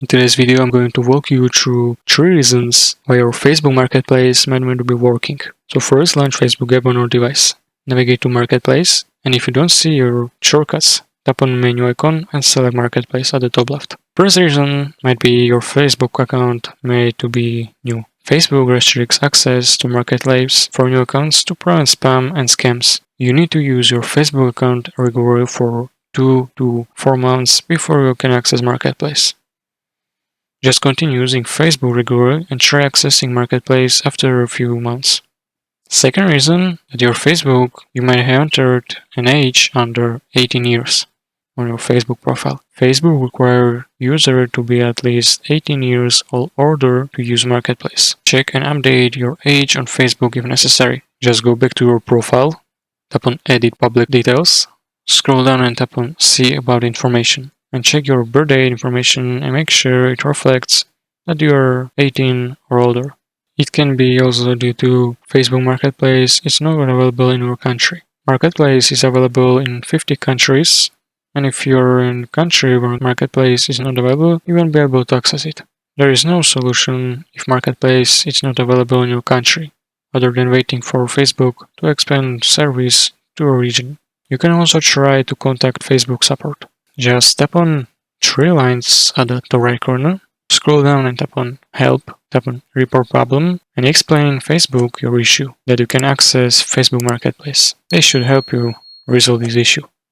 In today's video, I'm going to walk you through 3 reasons why your Facebook Marketplace might not be working. So first, launch Facebook app on your device. Navigate to Marketplace, and if you don't see your shortcuts, tap on menu icon and select Marketplace at the top left. First reason might be your Facebook account made to be new. Facebook restricts access to Marketplace for new accounts to prevent spam and scams. You need to use your Facebook account regularly for 2 to 4 months before you can access Marketplace. Just continue using Facebook regularly and try accessing Marketplace after a few months. Second reason, at your Facebook, you might have entered an age under 18 years on your Facebook profile. Facebook requires user to be at least 18 years or older to use Marketplace. Check and update your age on Facebook if necessary. Just go back to your profile, tap on Edit Public Details, scroll down and tap on See About Information, and check your birthday information and make sure it reflects that you are 18 or older. It can be also due to Facebook Marketplace is not available in your country. Marketplace is available in 50 countries, and if you're in a country where Marketplace is not available, you won't be able to access it. There is no solution if Marketplace is not available in your country, other than waiting for Facebook to expand service to a region. You can also try to contact Facebook support. Just tap on 3 lines at the top right corner, scroll down and tap on Help, tap on Report Problem, and explain Facebook your issue that you can access Facebook Marketplace. They should help you resolve this issue.